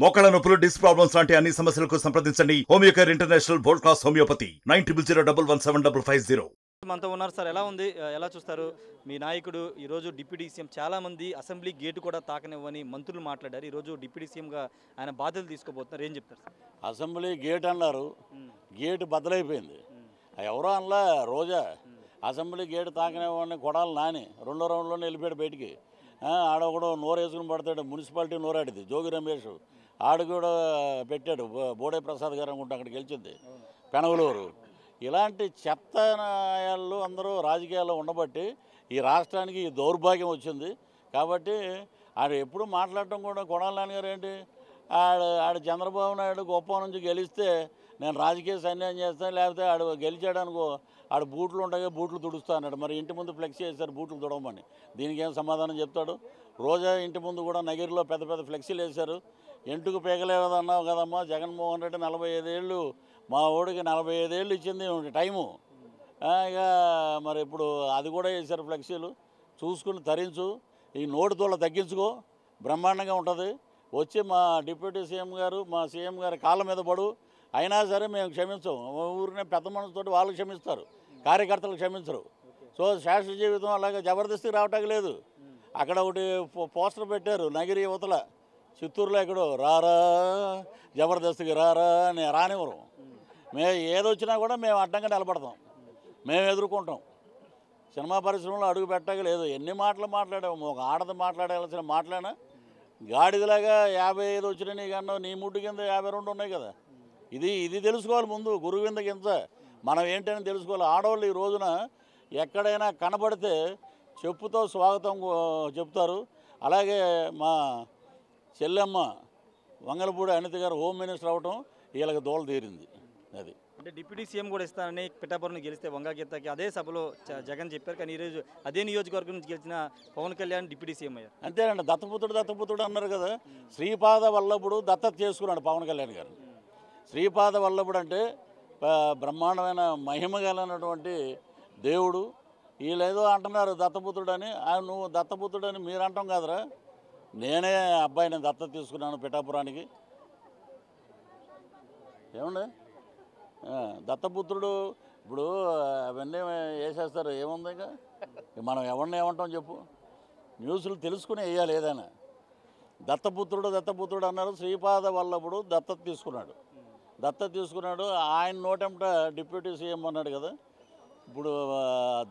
మోకాళ్ళ నొప్పులు, disc problems లాంటి అన్ని సమస్యలకు సంప్రదించండి Homeocare international world class homeopathy 9001175550. మనతో ఉన్నారు సార్. ఎలా ఉంది, ఎలా చూస్తారు? మీ నాయకుడు ఈరోజు డిప్యూటీ సీఎం, చాలామంది అసెంబ్లీ గేటు కూడా తాకనివ్వని మంత్రులు మాట్లాడారు. ఈరోజు డిప్యూటీ సీఎంగా ఆయన బాధ్యతలు తీసుకోబోతున్నారు. ఏం చెప్తారు సార్? అసెంబ్లీ గేట్ అన్నారు, గేటు బద్దలైపోయింది. ఎవరో అనలా, రోజా అసెంబ్లీ గేటు తాకనివ్వని కొడాలి నాని రెండో రౌండ్లోనే వెళ్ళిపోయాడు బయటికి. ఆడొకడు నోరు వేసుకుని పడతాడు, మున్సిపాలిటీ నోరాడిది జోగి రమేష్, ఆడు కూడా పెట్టాడు. బోడే ప్రసాద్ గారు అనుకుంటే అక్కడ గెలిచింది పెనగలూరు. ఇలాంటి చెత్త నాయాలు అందరూ రాజకీయాల్లో ఉండబట్టి ఈ రాష్ట్రానికి ఈ దౌర్భాగ్యం వచ్చింది. కాబట్టి ఆడు ఎప్పుడు మాట్లాడటం కూడా కొడాలి నాన్నగారు ఏంటి, ఆడు చంద్రబాబు నాయుడు గొప్ప నుంచి గెలిస్తే నేను రాజకీయ సన్యాయం చేస్తాను, లేకపోతే ఆడు గెలిచాడనుకో ఆడు బూట్లు ఉంటాయి, బూట్లు తుడుస్తా అన్నాడు. మరి ఇంటి ముందు ఫ్లెక్సీ వేశారు బూట్లు తుడవమని, దీనికి ఏం సమాధానం చెప్తాడు? రోజా ఇంటి ముందు కూడా నగిరిలో పెద్ద పెద్ద ఫ్లెక్సీలు వేశారు. ఎంటుకు పేగలేదన్నావు కదమ్మా జగన్మోహన్ రెడ్డి, 45 ఏళ్ళు మా ఓడికి 45 ఏళ్ళు ఇచ్చింది టైము. ఇక మరి ఇప్పుడు అది కూడా వేశారు ఫ్లెక్సీలు. చూసుకుని తరించు, ఈ నోటి తోళ్ళ తగ్గించుకో, బ్రహ్మాండంగా ఉంటుంది. వచ్చి మా డిప్యూటీ సీఎం గారు, మా సీఎం గారి కాళ్ళ మీద పడు. అయినా సరే మేము క్షమించం. ఊరినే పెద్ద మనసుతోటి వాళ్ళు క్షమిస్తారు, కార్యకర్తలు క్షమించరు. సో శాశ్వత జీవితం అలాగే జబర్దస్తికి రావటానికి లేదు. అక్కడ ఒకటి పోస్టర్ పెట్టారు నగిరి యువతల, చిత్తూరులో ఎక్కడో, రారా జబర్దస్తికి రారా అని రానివ్వరు. మేము ఏదొచ్చినా కూడా మేము అడ్డంగా నిలబడతాం, మేము ఎదుర్కొంటాం. సినిమా పరిశ్రమలో అడుగు పెట్టక లేదు. ఎన్ని మాటలు మాట్లాడాము, ఒక ఆడది మాట్లాడాల్సిన మాట్లాడినా గాడిదలాగా 55 వచ్చినాయి నీకన్నా, నీ ముడ్డు కింద 52 ఉన్నాయి కదా. ఇది తెలుసుకోవాలి ముందు, గురువు కింద కింద మనం ఏంటని తెలుసుకోవాలి. ఆడవాళ్ళు ఈ రోజున ఎక్కడైనా కనబడితే చెప్పుతో స్వాగతం చెప్తారు. అలాగే మా చెల్లెమ్మ వంగలపూడి అనిత గారు హోమ్ మినిస్టర్ అవ్వటం వీళ్ళకి దోల తీరింది. అది అంటే డిప్యూటీ సీఎం కూడా ఇస్తానని పిఠాపురం గెలిస్తే వంగగీతకి అదే సభలో జగన్ చెప్పారు. కానీ ఈరోజు అదే నియోజకవర్గం నుంచి గెలిచిన పవన్ కళ్యాణ్ డిప్యూటీ సీఎం అయ్యారు. అంతేనండి, దత్తపుత్రుడు అన్నారు కదా. శ్రీపాద వల్లభుడు దత్తత చేసుకున్నాడు పవన్ కళ్యాణ్ గారు. శ్రీపాద వల్లభుడు అంటే బ్రహ్మాండమైన మహిమ కలిగినటువంటి దేవుడు. వీళ్ళేదో అంటున్నారు దత్తపుత్రుడని. నువ్వు దత్తపుత్రుడని మీరు అంటాం కాదురా, నేనే అబ్బాయిని దత్తత తీసుకున్నాను పిఠాపురానికి. ఏమండి దత్తపుత్రుడు ఇప్పుడు అవన్నీ వేసేస్తారు, ఏముంది ఇంకా మనం ఎవరిని ఏమంటాం చెప్పు? న్యూస్లు తెలుసుకుని వేయాలి ఏదైనా. దత్తపుత్రుడు అన్నారు. శ్రీపాద వల్లభుడు దత్తత తీసుకున్నాడు. ఆయన నోటెంట డిప్యూటీ సీఎం అన్నాడు కదా. ఇప్పుడు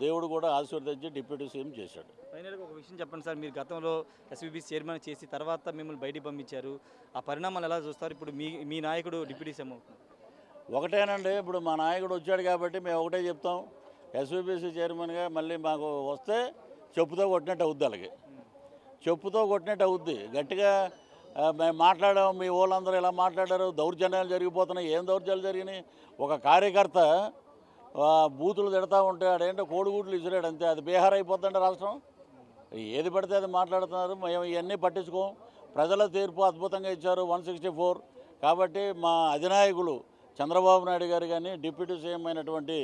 దేవుడు కూడా ఆశీర్వదించి డిప్యూటీ సీఎం చేశాడు. ఫైనల్గా ఒక విషయం చెప్పండి సార్, మీరు గతంలో ఎస్వీబీసీ చైర్మన్ చేసి తర్వాత మిమ్మల్ని బయటికి పంపించారు. ఆ పరిణామాలు ఎలా చూస్తారు? ఇప్పుడు మీ నాయకుడు డిప్యూటీ సీఎం అవుతున్నారు. ఒకటేనండి, ఇప్పుడు మా నాయకుడు వచ్చాడు కాబట్టి మేము ఒకటే చెప్తాం. ఎస్వీబీసీ చైర్మన్గా మళ్ళీ మాకు వస్తే చెప్పుతో కొట్టినట్టు అవుద్ది. అలాగే చెప్పుతో కొట్టినట్టు అవుద్ది. గట్టిగా మేము మాట్లాడాము, మీ వాళ్ళందరూ ఇలా మాట్లాడారు, దౌర్జన్యాలు జరిగిపోతున్నాయి. ఏం దౌర్జన్యాలు జరిగినాయి? ఒక కార్యకర్త బూతులు తిడతా ఉంటే ఆడేంటో కోడిగుడ్లు ఇసిరాడు అంతే, అది బీహార్ అయిపోతుందంటే రాష్ట్రం. ఏది పడితే అది మాట్లాడుతున్నారు. మేము ఇవన్నీ పట్టించుకోం. ప్రజల తీర్పు అద్భుతంగా ఇచ్చారు 164. కాబట్టి మా అధినాయకులు చంద్రబాబు నాయుడు గారు కానీ డిప్యూటీ సీఎం అయినటువంటి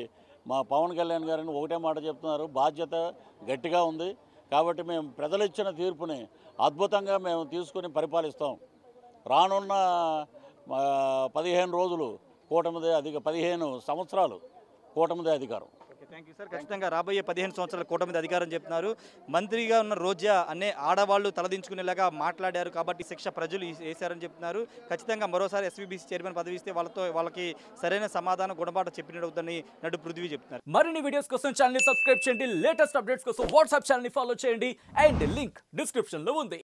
మా పవన్ కళ్యాణ్ గారిని ఒకటే మాట చెప్తున్నారు, బాధ్యత గట్టిగా ఉంది. కాబట్టి మేము ప్రజలు ఇచ్చిన తీర్పుని అద్భుతంగా మేము తీసుకుని పరిపాలిస్తాం. రానున్న 15 రోజులు కూటమిదే 15 సంవత్సరాలు కూటమిదే అధికారం. Thank you sir. ఖచ్చితంగా రాబోయే 15 సంవత్సరాల కూటమి అధికారం చెప్తున్నారు. మంత్రిగా ఉన్న రోజా అనే ఆడవాళ్ళు తలదించుకునేలాగా మాట్లాడారు కాబట్టి శిక్ష ప్రజలు వేశారని చెప్తున్నారు. ఖచ్చితంగా మరోసారి ఎస్వీబీసీ చైర్మన్ పదవి ఇస్తే వాళ్ళకి సరైన సమాధానం గుణపాఠం చెప్పినట్టు నడు పృథ్వీ చెప్తున్నారు. మరిన్ని వీడియోస్ కోసం ఛానల్ సబ్స్క్రైబ్ చేయండి, లేటెస్ట్ అప్డేట్స్ కోసం వాట్సాప్ ఛానల్ ఫాలో చేయండి అండ్ లింక్ డిస్క్రిప్షన్ లో ఉంది.